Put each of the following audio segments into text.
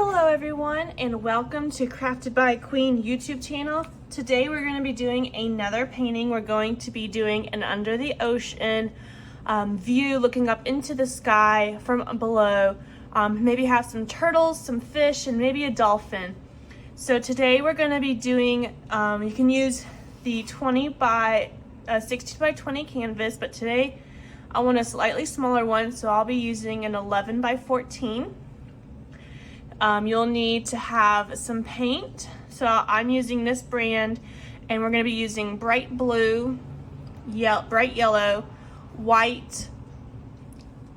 Hello everyone and welcome to Crafted by Queen YouTube channel. Today we're going to be doing another painting. We're going to be doing an under the ocean view, looking up into the sky from below. Maybe have some turtles, some fish, and maybe a dolphin. So today we're going to be doing, you can use the 60 by 20 canvas, but today I want a slightly smaller one, so I'll be using an 11 by 14. You'll need to have some paint. So I'm using this brand, and we're going to be using bright blue, bright yellow, white,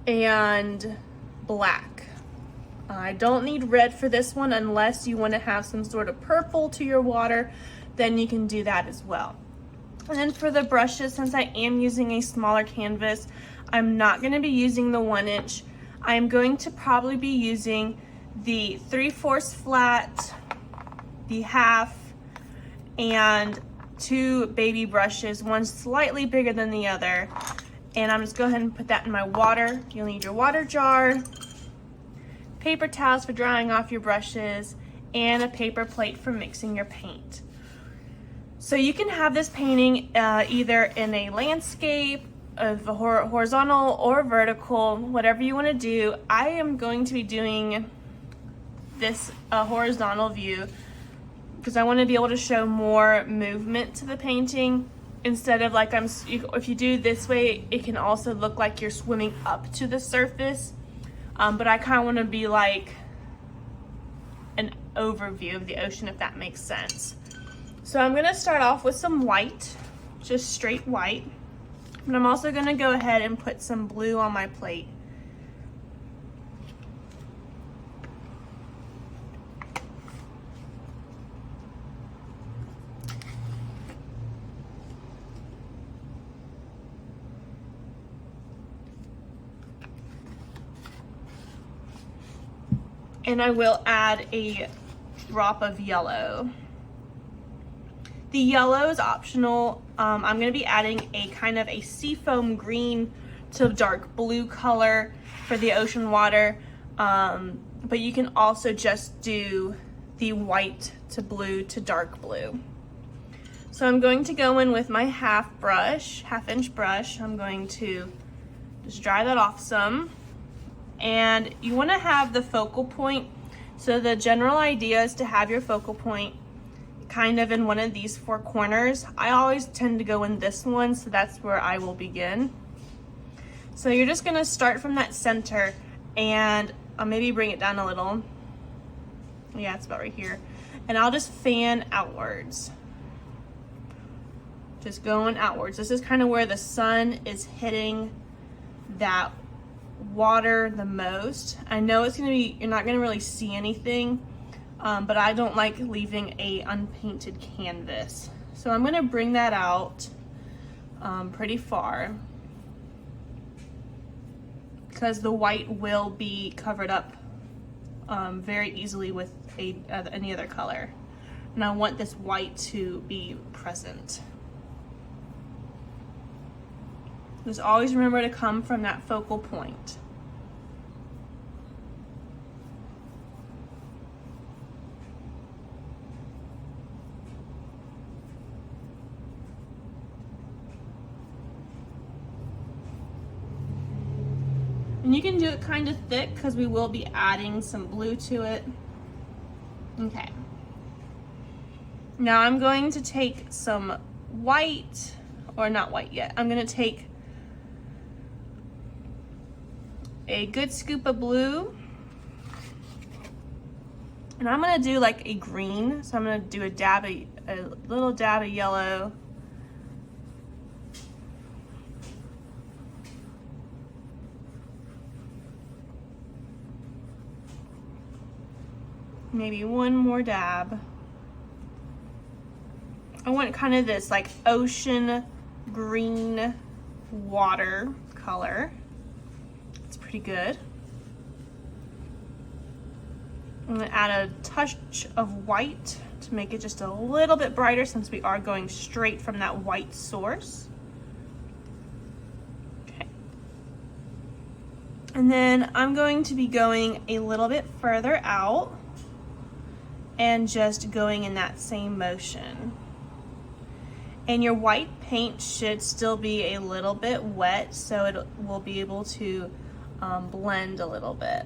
and black. I don't need red for this one unless you want to have some sort of purple to your water, then you can do that as well. And then for the brushes, since I am using a smaller canvas, I'm not going to be using the 1 inch. I'm going to probably be using the 3/4 flat, the half, and 2 baby brushes, one slightly bigger than the other. And I'm just go ahead and put that in my water. You'll need your water jar, paper towels for drying off your brushes, and a paper plate for mixing your paint. So you can have this painting either in a landscape, of a horizontal or vertical, whatever you want to do. I am going to be doing this horizontal view because I want to be able to show more movement to the painting instead of like if you do this way, it can also look like you're swimming up to the surface, but I kind of want to be like an overview of the ocean, if that makes sense. So I'm going to start off with some white, just straight white, but I'm also going to go ahead and put some blue on my plate. And I will add a drop of yellow. The yellow is optional. I'm going to be adding a kind of a seafoam green to dark blue color for the ocean water, but you can also just do the white to blue to dark blue. So I'm going to go in with my half inch brush. I'm going to just dry that off some. And you want to have the focal point. So the general idea is to have your focal point kind of in one of these 4 corners. I always tend to go in this one, so that's where I will begin. So you're just going to start from that center, and I'll maybe bring it down a little. Yeah, it's about right here. And I'll just fan outwards. Just going outwards. This is kind of where the sun is hitting that water the most. I know it's gonna be, you're not gonna really see anything, but I don't like leaving a unpainted canvas. So I'm gonna bring that out pretty far because the white will be covered up very easily with any other color. And I want this white to be present. Just always remember to come from that focal point. And you can do it kind of thick because we will be adding some blue to it. Okay. Now I'm going to take some white, or not white yet. I'm going to take a good scoop of blue, and I'm gonna do like a green. So I'm gonna do a little dab of yellow, maybe one more dab. I want kind of this like ocean green water color. Pretty good. I'm going to add a touch of white to make it just a little bit brighter since we are going straight from that white source. Okay. And then I'm going to be going a little bit further out. and just going in that same motion. And your white paint should still be a little bit wet, so it will be able to blend a little bit.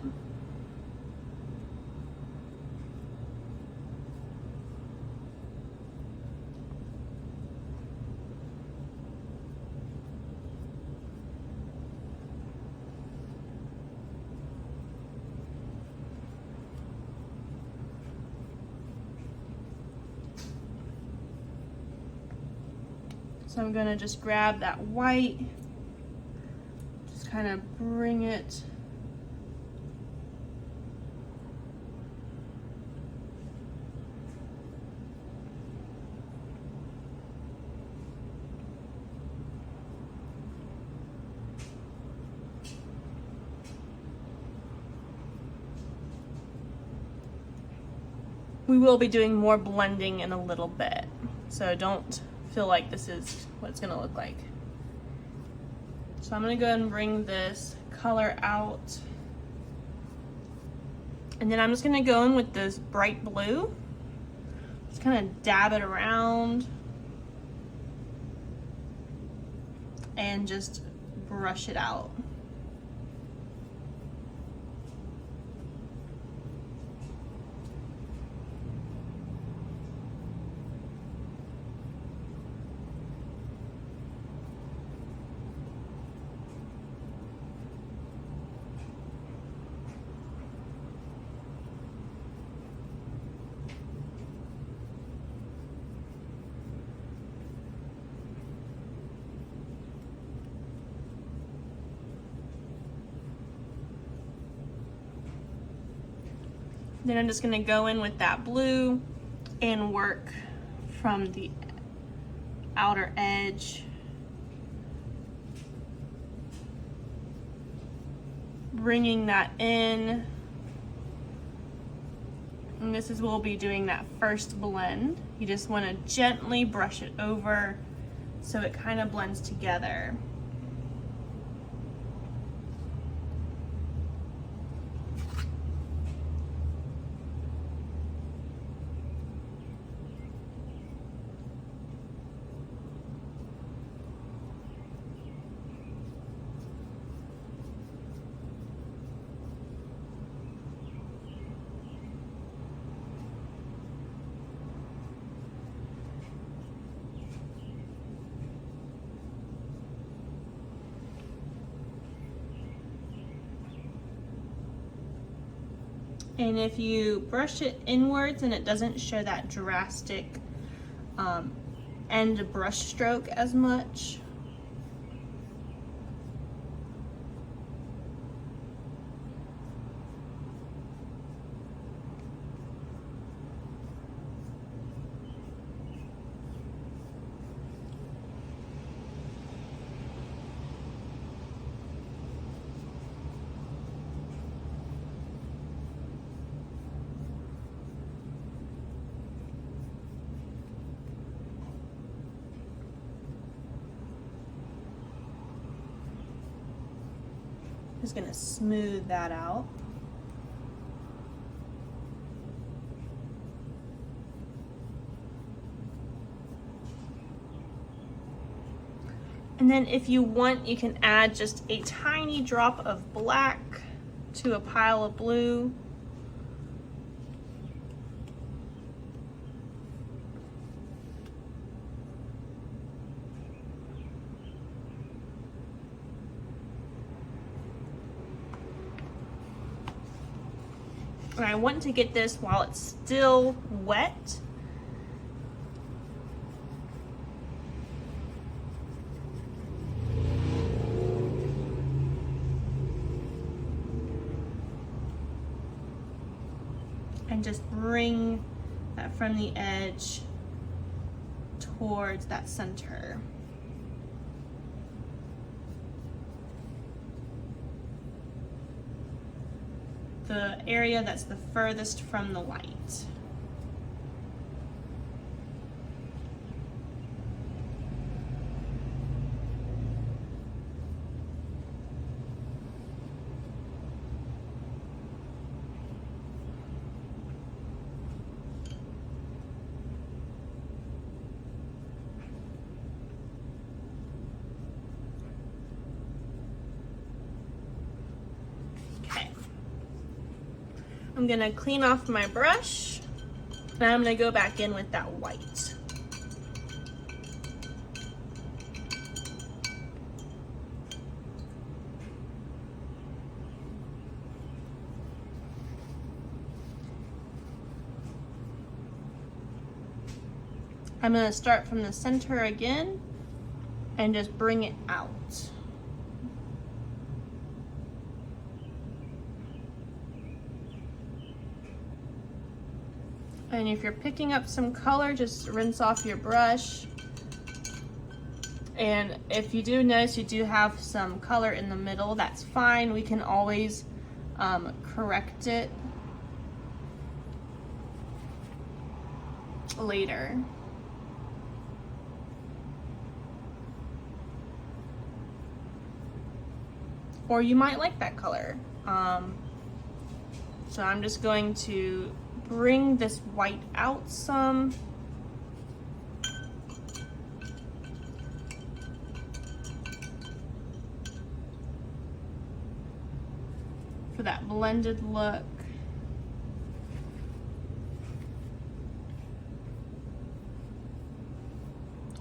So I'm gonna just grab that white, just kind of bring it we will be doing more blending in a little bit, so don't feel like this is what it's gonna look like. So I'm gonna go ahead and bring this color out, and then I'm just gonna go in with this bright blue, just kind of dab it around and just brush it out. Then I'm just gonna go in with that blue and work from the outer edge, bringing that in. And this is where we'll be doing that first blend. You just wanna gently brush it over so it kind of blends together. And if you brush it inwards and it doesn't show that drastic end brush stroke as much, just gonna smooth that out. And then if you want, you can add just a tiny drop of black to a pile of blue. And I want to get this while it's still wet. And just bring that from the edge towards that center. The area that's the furthest from the light. I'm gonna clean off my brush and I'm gonna go back in with that white. I'm gonna start from the center again and just bring it out. And if you're picking up some color, just rinse off your brush. And if you do notice you do have some color in the middle, that's fine. We can always correct it later. Or you might like that color. So I'm just going to bring this white out some. For that blended look.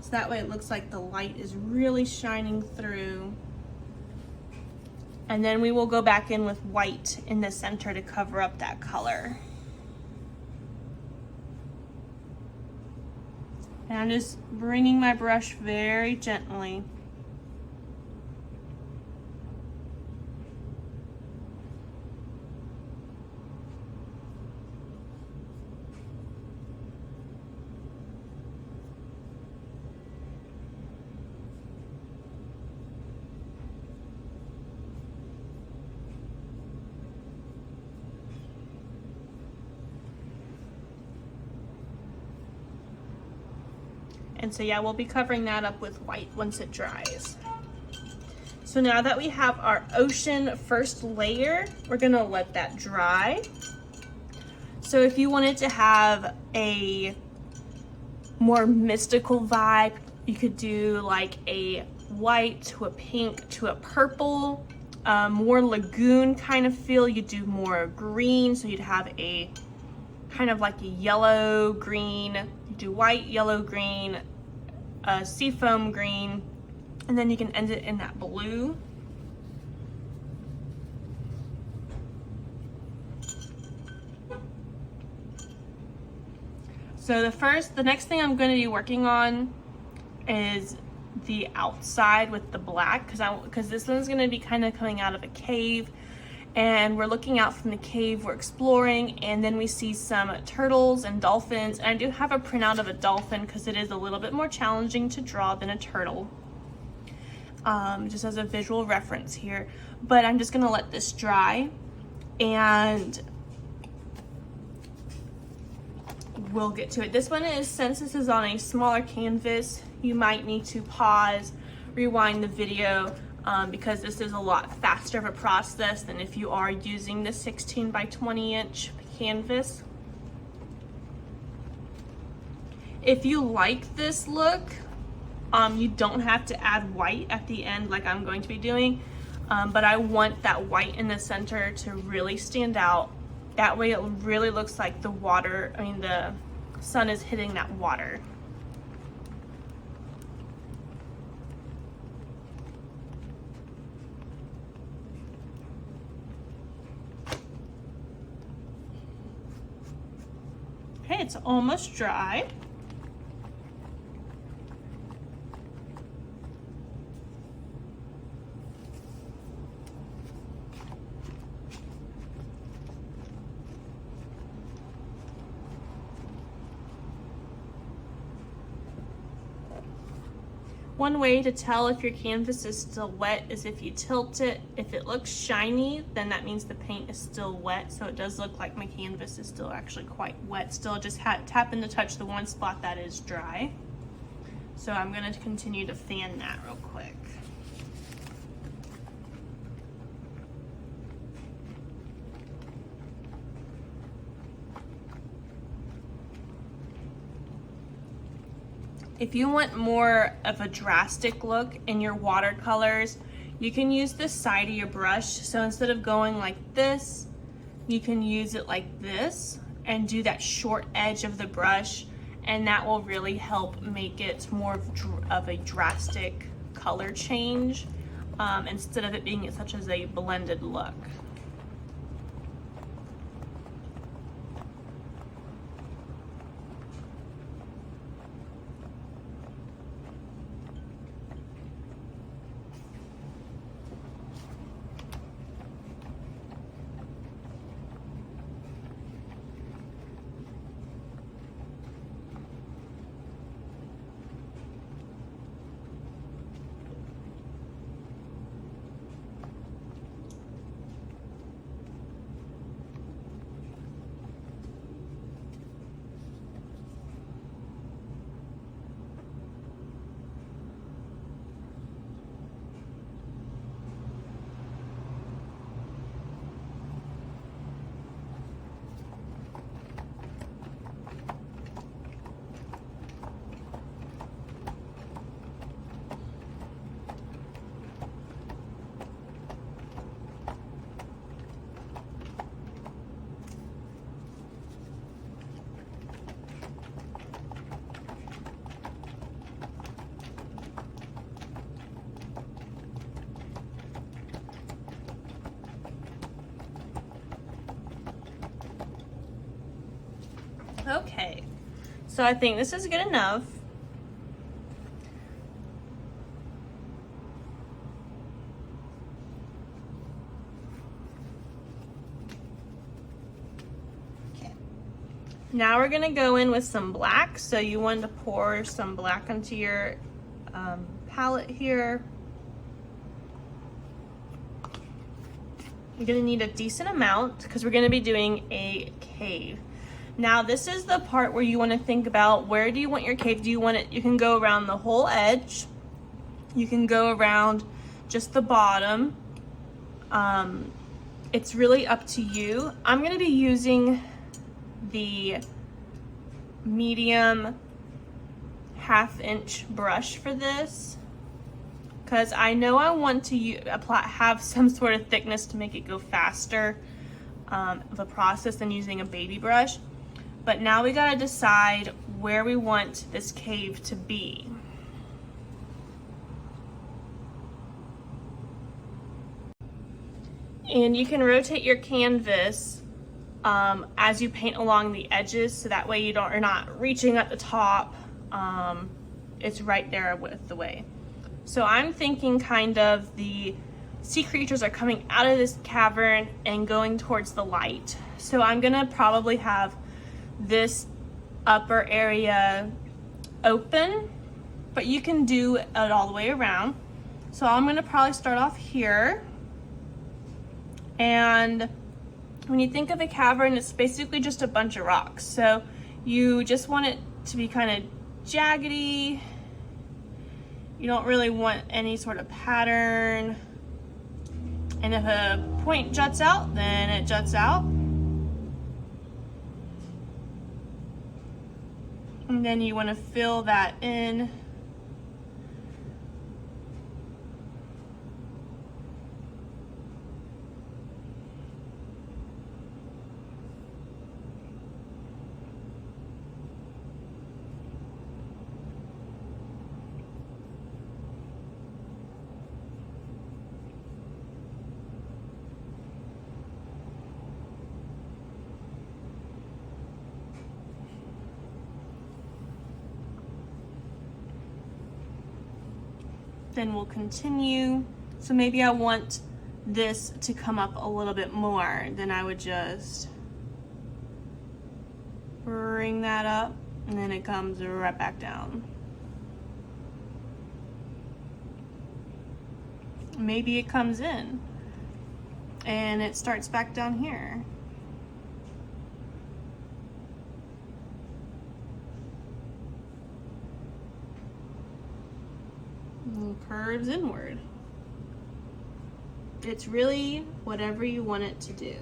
So that way it looks like the light is really shining through. And then we will go back in with white in the center to cover up that color. And I'm just bringing my brush very gently. And so yeah, we'll be covering that up with white once it dries. So now that we have our ocean first layer, we're gonna let that dry. So if you wanted to have a more mystical vibe, you could do like a white to a pink to a purple, more lagoon kind of feel. You do more green, so you'd have a kind of like a yellow green. You do white, yellow, green, seafoam green, and then you can end it in that blue. So the next thing I'm going to be working on is the outside with the black, because this one's going to be kind of coming out of a cave, and we're looking out from the cave, we're exploring, and then we see some turtles and dolphins. And I do have a printout of a dolphin because it is a little bit more challenging to draw than a turtle, just as a visual reference here. But I'm just gonna let this dry and we'll get to it. This one is, since this is on a smaller canvas, you might need to pause, rewind the video, because this is a lot faster of a process than if you are using the 16 by 20 inch canvas. If you like this look, you don't have to add white at the end like I'm going to be doing, but I want that white in the center to really stand out. That way it really looks like the water, the sun is hitting that water. Okay, it's almost dry. One way to tell if your canvas is still wet is if you tilt it. If it looks shiny, then that means the paint is still wet. So it does look like my canvas is still actually quite wet. Still just tapping to touch the one spot that is dry. So I'm gonna continue to fan that real quick. If you want more of a drastic look in your watercolors, you can use the side of your brush. So instead of going like this you can use it like this and do that short edge of the brush, and that will really help make it more of a drastic color change instead of it being such as a blended look. Okay, so I think this is good enough. Okay. Now we're gonna go in with some black. So you want to pour some black onto your palette here. You're gonna need a decent amount because we're gonna be doing a cave. Now this is the part where you want to think about, where do you want your cave? Do you want it, you can go around the whole edge, you can go around just the bottom. It's really up to you. I'm going to be using the medium 1/2 inch brush for this because I know I want to have some sort of thickness to make it go faster of a process than using a baby brush. But now we gotta decide where we want this cave to be. And you can rotate your canvas as you paint along the edges, so that way you're not reaching at the top. It's right there with the way. So I'm thinking kind of the sea creatures are coming out of this cavern and going towards the light. So I'm gonna probably have this upper area open, but you can do it all the way around. So I'm gonna probably start off here. And when you think of a cavern, it's basically just a bunch of rocks. So you just want it to be kind of jaggedy. You don't really want any sort of pattern. And if a point juts out, then it juts out. And then you want to fill that in. Then we'll continue. So maybe I want this to come up a little bit more. Then I would just bring that up and then it comes right back down. Maybe it comes in and it starts back down here. And curves inward. It's really whatever you want it to do.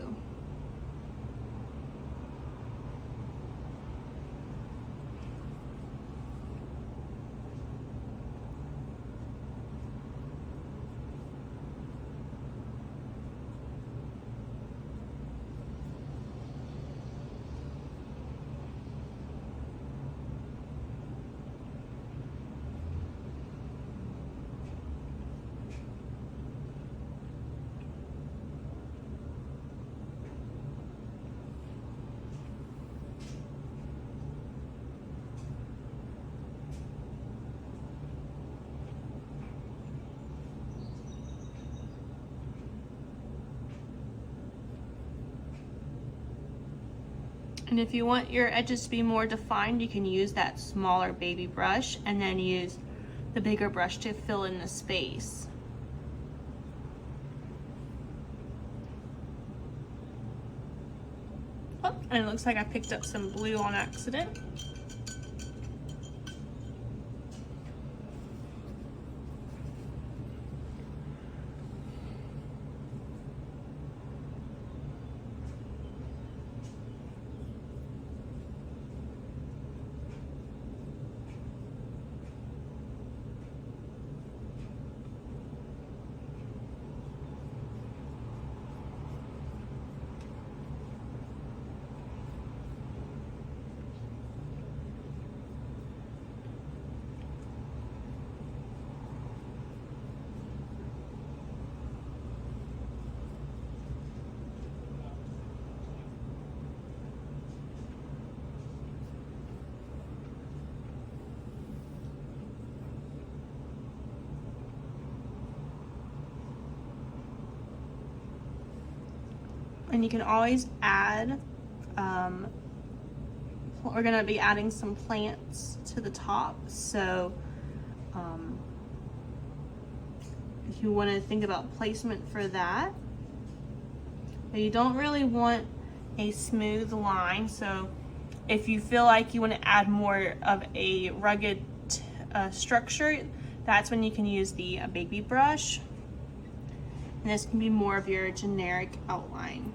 And if you want your edges to be more defined, you can use that smaller baby brush and then use the bigger brush to fill in the space. Oh, and it looks like I picked up some blue on accident. And you can always add, we're gonna be adding some plants to the top. So if you wanna think about placement for that, but you don't really want a smooth line. So if you feel like you wanna add more of a rugged structure, that's when you can use the baby brush. And this can be more of your generic outline.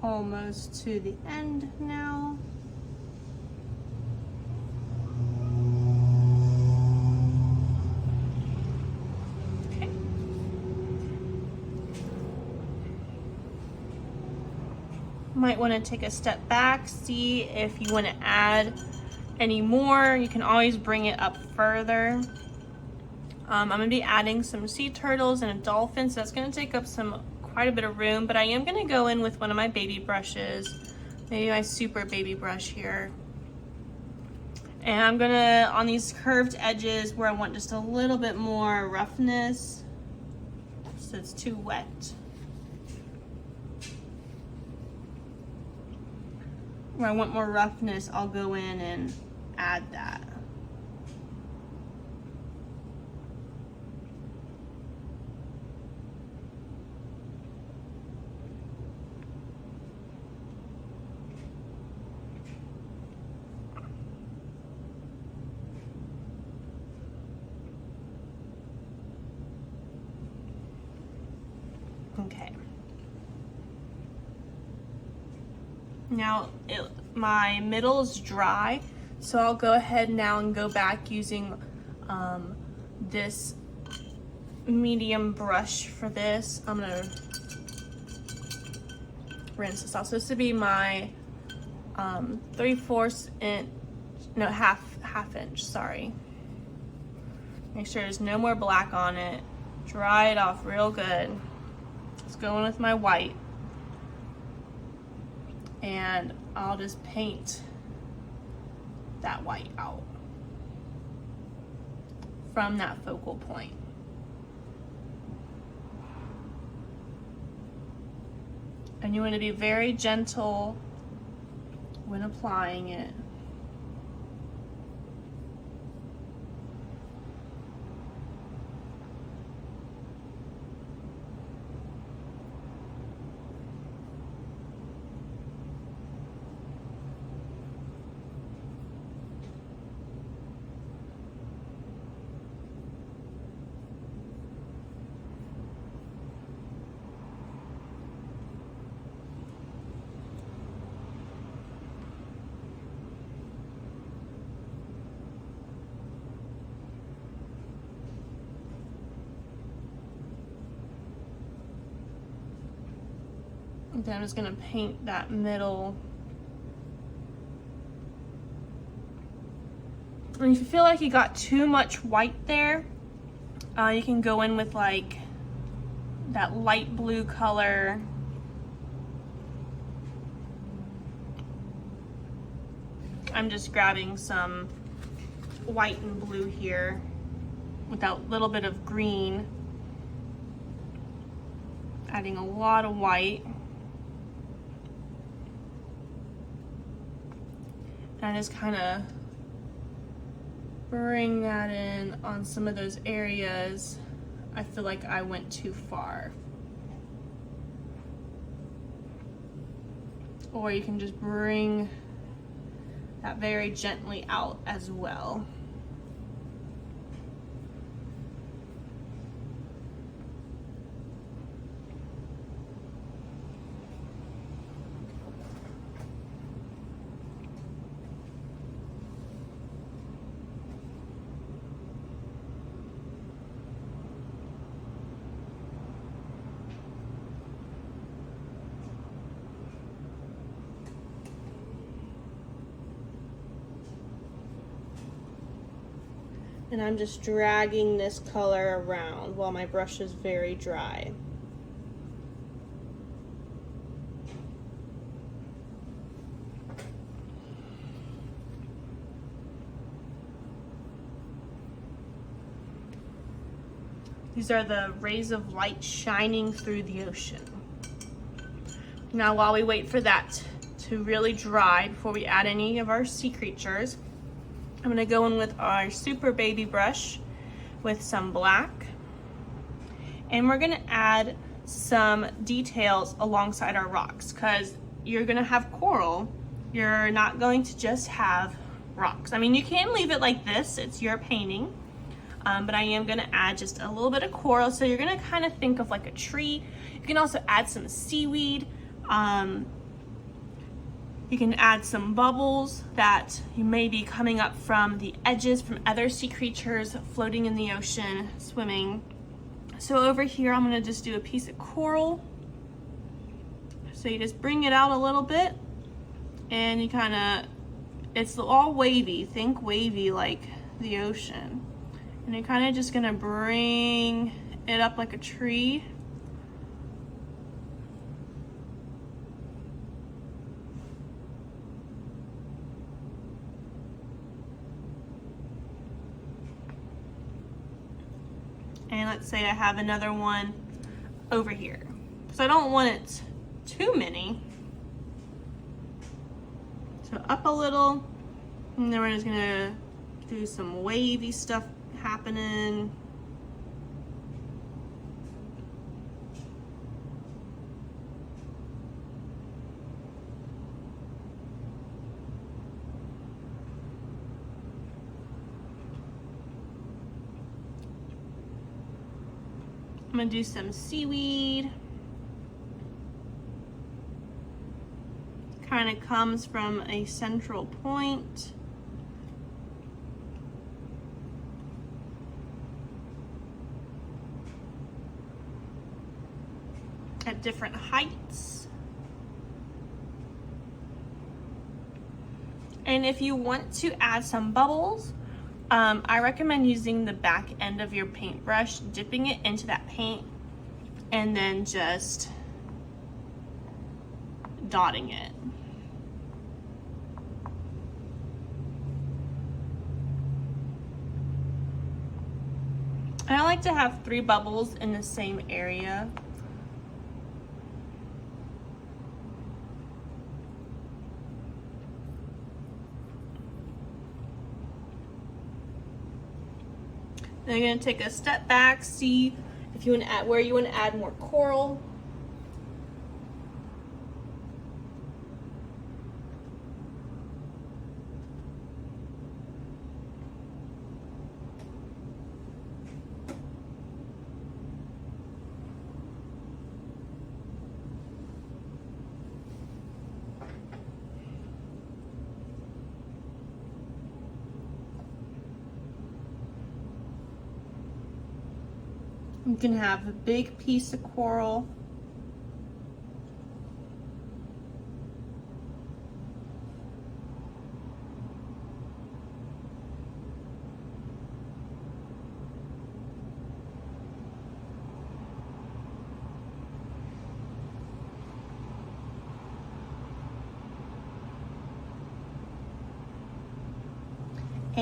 Almost to the end now. Okay. Might want to take a step back, see if you want to add any more. You can always bring it up further. I'm going to be adding some sea turtles and a dolphin, so that's going to take up quite a bit of room, but I am going to go in with one of my baby brushes, maybe my super baby brush here. And I'm going to, on these curved edges where I want just a little bit more roughness, so it's too wet. Where I want more roughness, I'll go in and add that. Okay. Now my middle is dry, so I'll go ahead now and go back using this medium brush for this. I'm gonna rinse this off. So this would be my 3/4 inch, no, half inch, sorry. Make sure there's no more black on it. Dry it off real good. Let's go in with my white. And I'll just paint that white out from that focal point. And you want to be very gentle when applying it. And then I'm just gonna paint that middle. And if you feel like you got too much white there, you can go in with like that light blue color. I'm just grabbing some white and blue here with that little bit of green, adding a lot of white. And I just kind of bring that in on some of those areas I feel like I went too far. Or you can just bring that very gently out as well. And I'm just dragging this color around while my brush is very dry. These are the rays of light shining through the ocean. Now, while we wait for that to really dry before we add any of our sea creatures, I'm gonna go in with our super baby brush with some black, and we're gonna add some details alongside our rocks, because you're gonna have coral. You're not going to just have rocks. I mean, you can leave it like this, it's your painting, but I am gonna add just a little bit of coral. So you're gonna kind of think of like a tree. You can also add some seaweed. You can add some bubbles that you may be coming up from the edges from other sea creatures floating in the ocean, swimming. So over here, I'm gonna just do a piece of coral. So you just bring it out a little bit, and you it's all wavy. Think wavy like the ocean. And you're kind of just gonna bring it up like a tree. And let's say I have another one over here. So I don't want it too many. So up a little, and then we're just gonna do some wavy stuff happening. I'm gonna do some seaweed. Kind of comes from a central point. At different heights. And if you want to add some bubbles, I recommend using the back end of your paintbrush, dipping it into that paint, and then just dotting it. And I like to have 3 bubbles in the same area. Then you're going to take a step back, see if you want to add, where you want to add more coral. You can have a big piece of coral.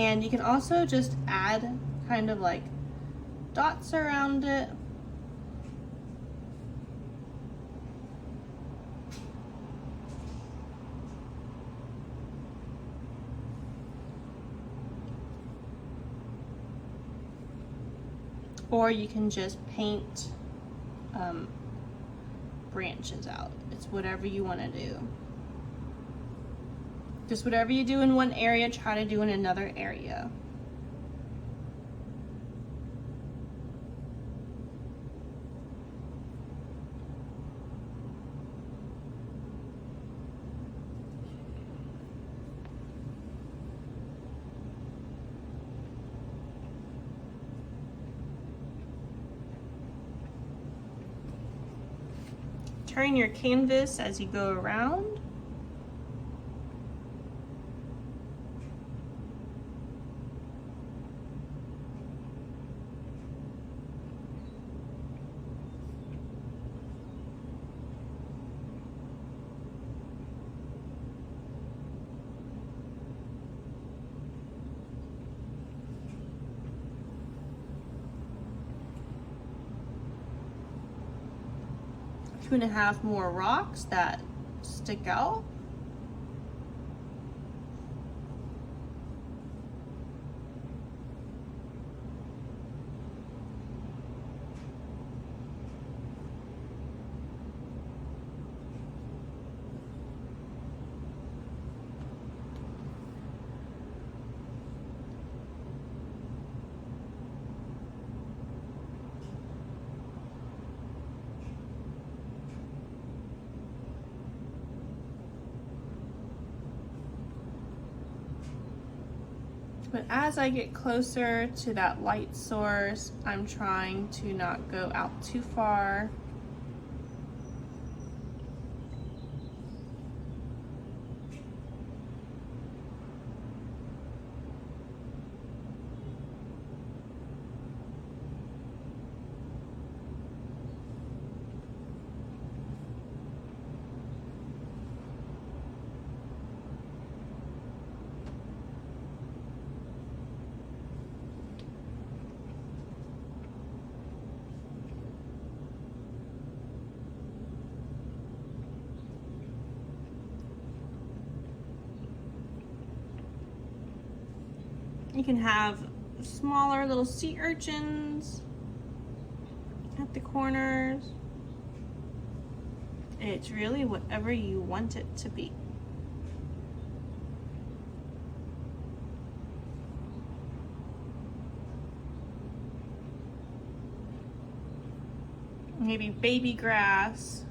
And you can also just add kind of like dots around it. Or you can just paint branches out. It's whatever you want to do. Just whatever you do in one area, try to do in another area. Turn your canvas as you go around. Two and a half more rocks that stick out. But as I get closer to that light source, I'm trying to not go out too far. You can have smaller little sea urchins at the corners. It's really whatever you want it to be. Maybe baby grass.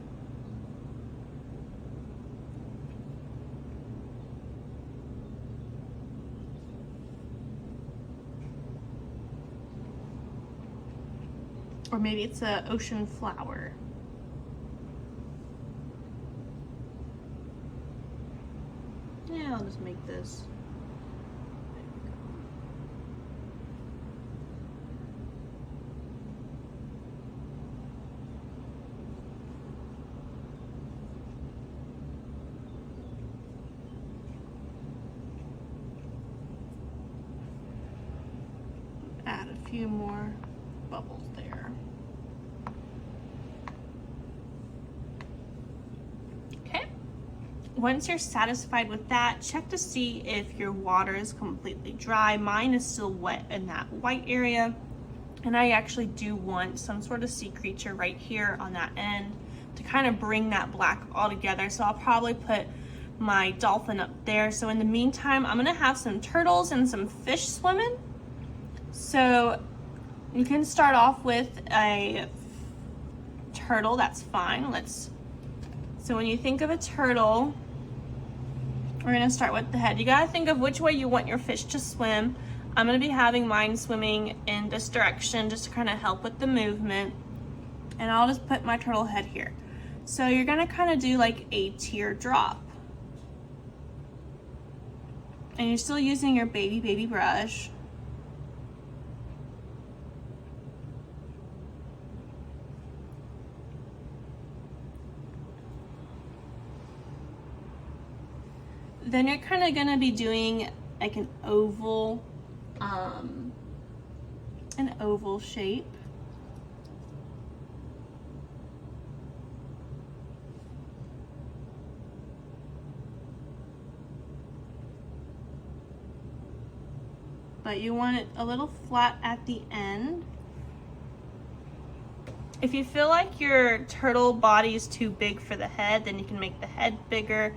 Or maybe it's an ocean flower. Yeah, I'll just make this. Add a few more bubbles there. Okay, once you're satisfied with that, check to see if your water is completely dry. Mine is still wet in that white area, and I actually do want some sort of sea creature right here on that end to kind of bring that black all together. So I'll probably put my dolphin up there. So in the meantime, I'm gonna have some turtles and some fish swimming. So you can start off with a turtle, that's fine. So when you think of a turtle, we're gonna start with the head. You gotta think of which way you want your fish to swim. I'm gonna be having mine swimming in this direction just to kind of help with the movement. And I'll just put my turtle head here. So you're gonna kind of do like a teardrop. And you're still using your baby brush. Then you're kind of gonna be doing like an oval an oval shape. But you want it a little flat at the end. If you feel like your turtle body is too big for the head, then you can make the head bigger,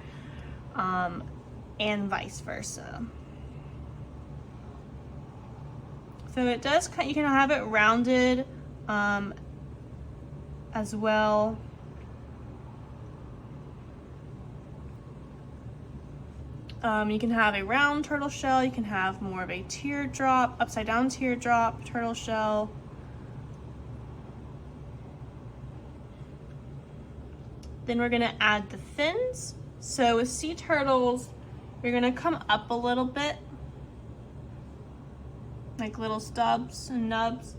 and vice versa. So it does, you can have it rounded as well. You can have a round turtle shell, you can have more of a teardrop, upside down teardrop turtle shell. Then we're gonna add the fins. So with sea turtles, you're gonna come up a little bit, like little stubs and nubs,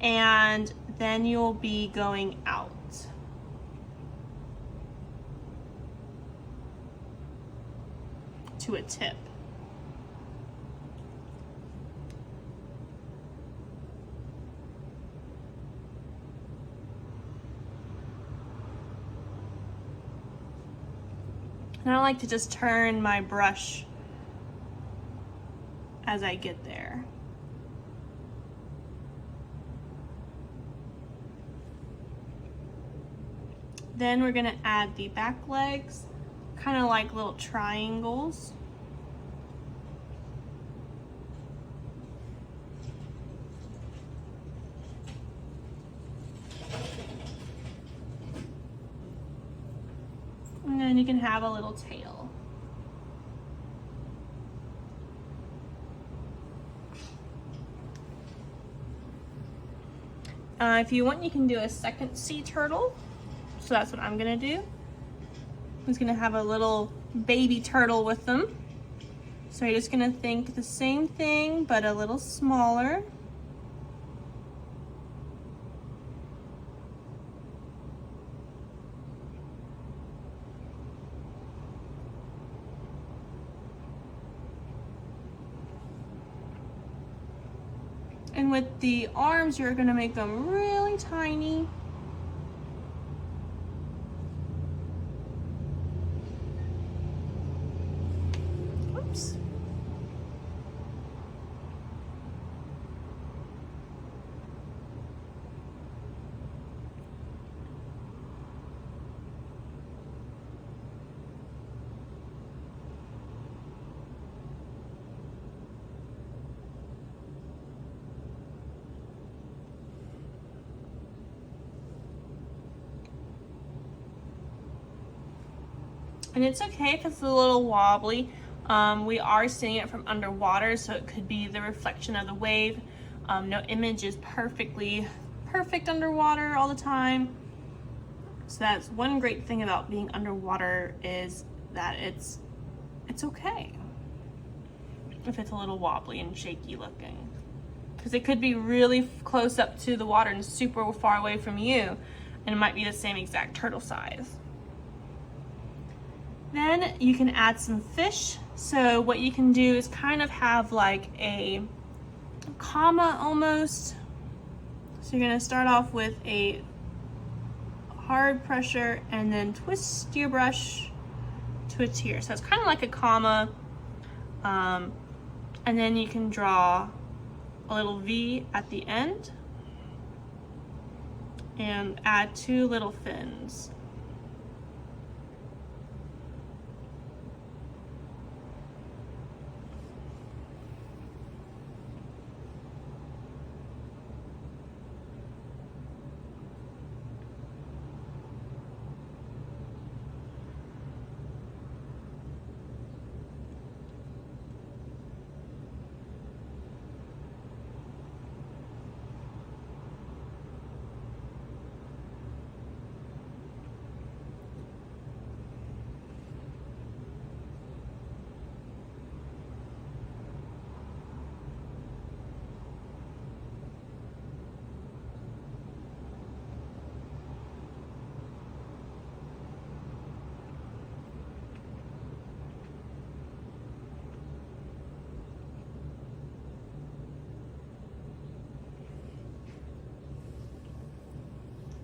and then you'll be going out. To a tip. And I like to just turn my brush as I get there. Then we're gonna add the back legs, kind of like little triangles. And then you can have a little tail. If you want, you can do a second sea turtle. So that's what I'm gonna do. He's gonna have a little baby turtle with them. So you're just gonna think the same thing, but a little smaller. And with the arms, you're gonna make them really tiny. Oops. And it's okay if it's a little wobbly. We are seeing it from underwater, so it could be the reflection of the wave. No image is perfect underwater all the time. So that's one great thing about being underwater, is that it's okay if it's a little wobbly and shaky looking. Because it could be really close up to the water and super far away from you, and it might be the same exact turtle size. Then you can add some fish. So what you can do is kind of have like a comma almost. So you're gonna start off with a hard pressure and then twist your brush to a tear. So it's kind of like a comma. And then you can draw a little V at the end and add 2 little fins.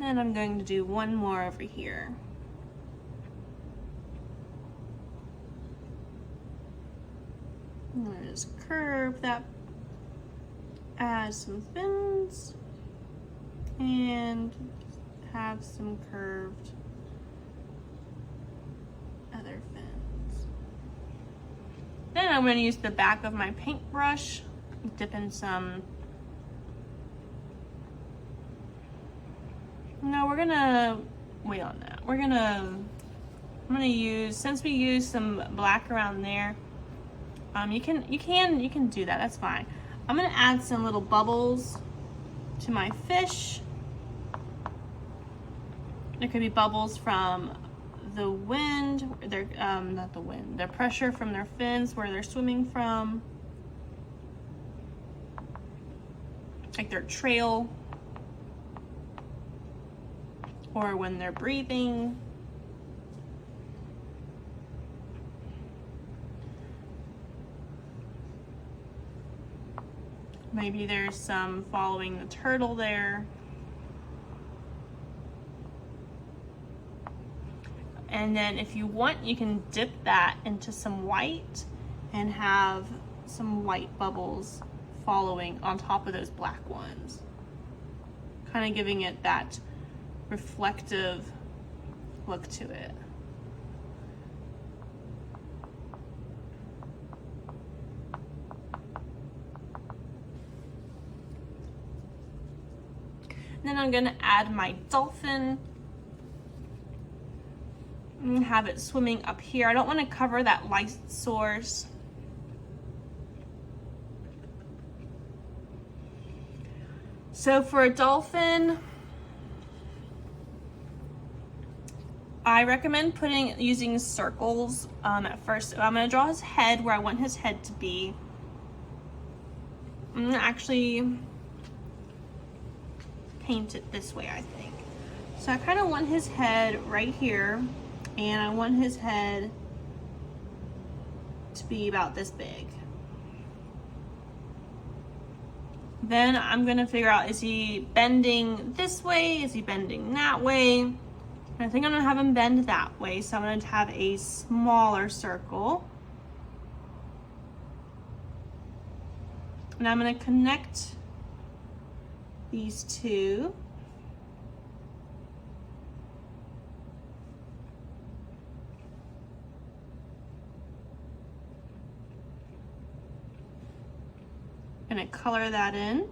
And I'm going to do one more over here. I'm gonna just curve that, add some fins, and have some curved other fins. Then I'm going to use the back of my paintbrush, dip in some, no, we're gonna wait on that. I'm gonna use, since we used some black around there, you can do that, that's fine. I'm gonna add some little bubbles to my fish. There could be bubbles from the wind, not the wind, the pressure from their fins where they're swimming from, like their trail, or when they're breathing. Maybe there's some following the turtle there. And then if you want, you can dip that into some white and have some white bubbles following on top of those black ones. Kind of giving it that reflective look to it. Then I'm gonna add my dolphin and have it swimming up here. I don't want to cover that light source. So for a dolphin, I recommend using circles at first. I'm gonna draw his head where I want his head to be. I'm gonna actually paint it this way, I think. So I kind of want his head right here, and I want his head to be about this big. Then I'm gonna figure out, is he bending this way? Is he bending that way? And I think I'm gonna have him bend that way, so I'm gonna have a smaller circle. And I'm gonna connect these two. Gonna color that in.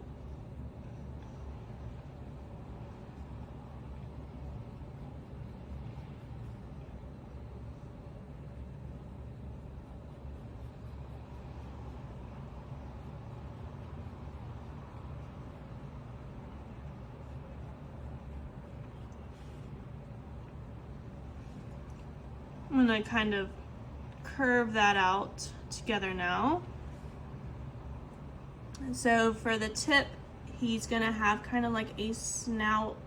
I'm gonna kind of curve that out together now. So for the tip, he's gonna have kind of like a snout.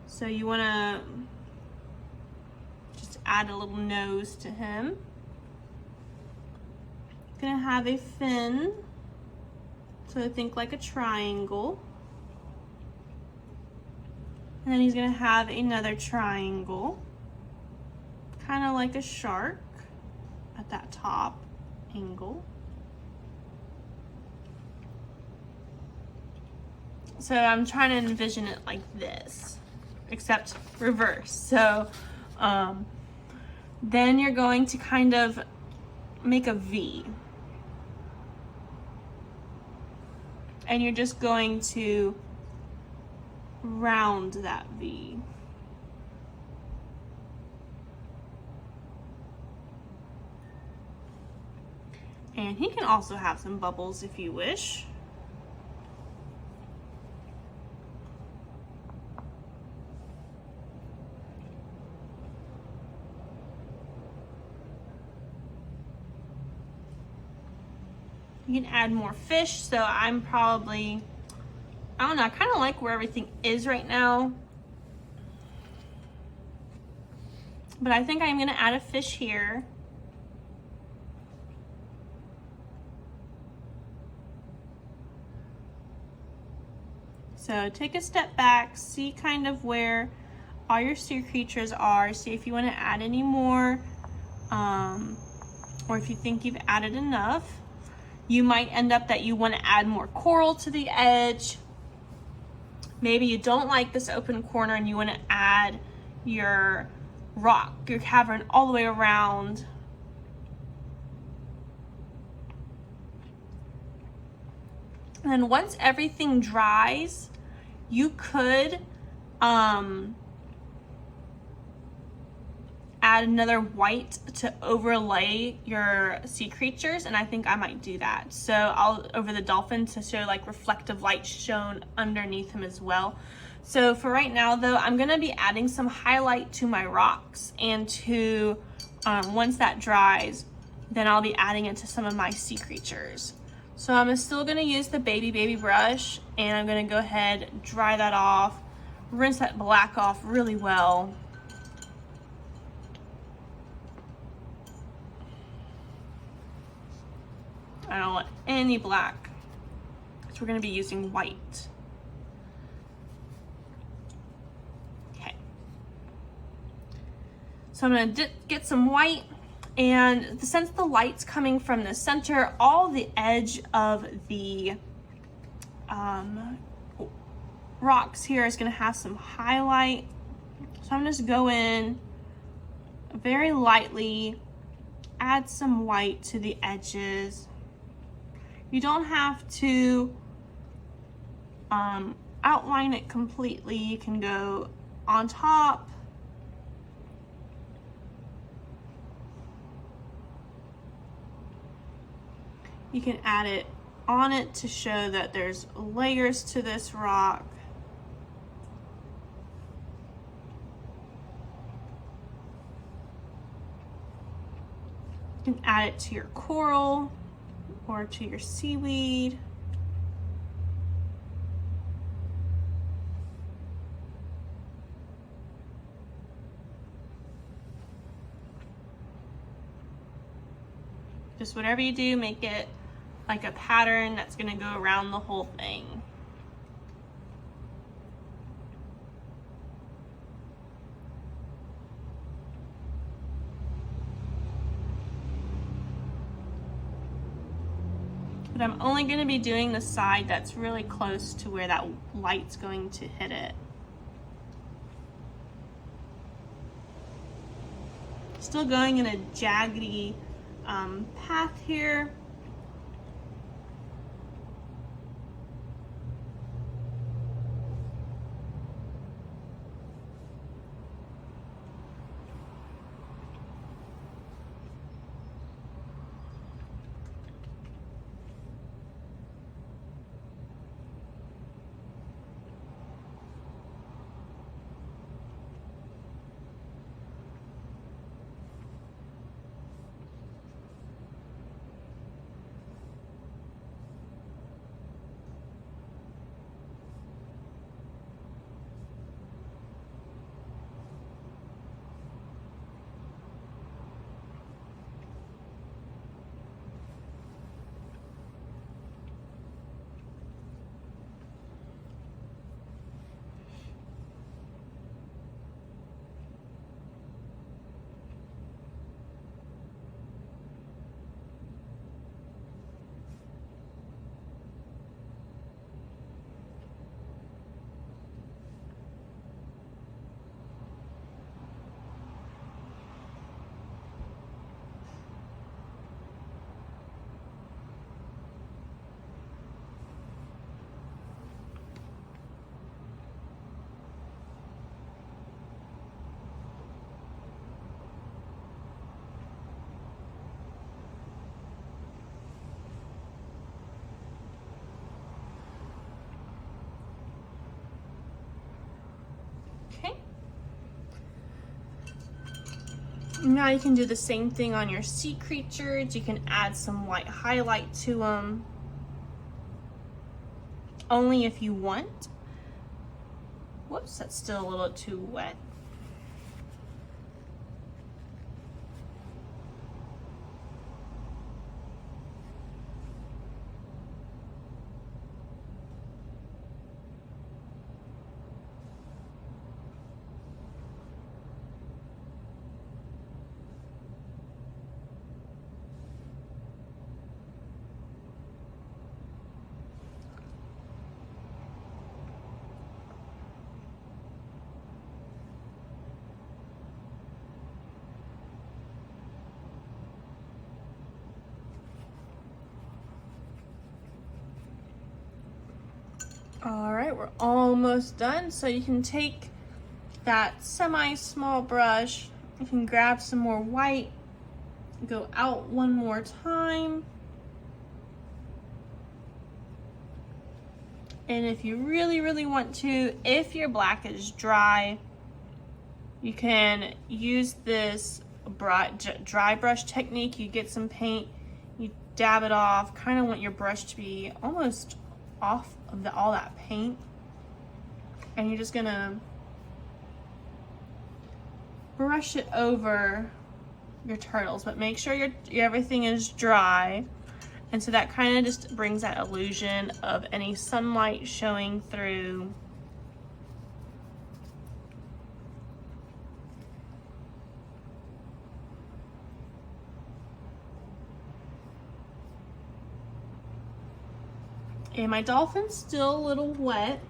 So you wanna just add a little nose to him. Gonna have a fin. So think like a triangle. And then he's gonna have another triangle, kind of like a shark at that top angle. So I'm trying to envision it like this, except reverse. So then you're going to kind of make a V. And you're just going to round that V. And he can also have some bubbles if you wish. You can add more fish, so I'm probably, I don't know, I kind of like where everything is right now. But I think I'm gonna add a fish here. So take a step back, see kind of where all your sea creatures are, see if you want to add any more, or if you think you've added enough. You might end up that you want to add more coral to the edge. Maybe you don't like this open corner and you want to add your rock, your cavern all the way around. And then once everything dries, you could add another white to overlay your sea creatures, and I think I might do that. So I'll over the dolphin to show like reflective light shown underneath him as well. So for right now though, I'm gonna be adding some highlight to my rocks, and to once that dries, then I'll be adding it to some of my sea creatures. So I'm still gonna use the baby brush, and I'm gonna go ahead, dry that off, rinse that black off really well. I don't want any black, so we're gonna be using white. Okay. So I'm gonna get some white, and since the light's coming from the center, all the edge of the rocks here is gonna have some highlight. So I'm just go in very lightly, add some white to the edges. You don't have to outline it completely. You can go on top. You can add it on it to show that there's layers to this rock. You can add it to your coral or to your seaweed. Just whatever you do, make it like a pattern that's gonna go around the whole thing. But I'm only gonna be doing the side that's really close to where that light's going to hit it. Still going in a jaggedy path here. Okay. Now you can do the same thing on your sea creatures. You can add some white highlight to them, only if you want. Whoops, that's still a little too wet. All right, we're almost done. So you can take that semi-small brush, you can grab some more white, go out one more time. And if you really, really want to, if your black is dry, you can use this dry brush technique. You get some paint, you dab it off, kind of want your brush to be almost off of all that paint. And you're just gonna brush it over your turtles, but make sure everything is dry. And so that kind of just brings that illusion of any sunlight showing through. And my dolphin's still a little wet,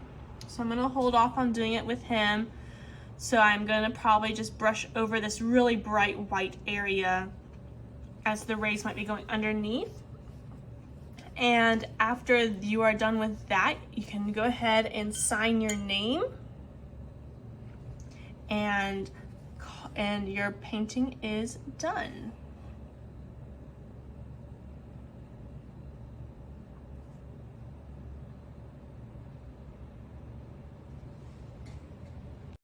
so I'm gonna hold off on doing it with him. So I'm gonna probably just brush over this really bright white area as the rays might be going underneath. And after you are done with that, you can go ahead and sign your name, and your painting is done.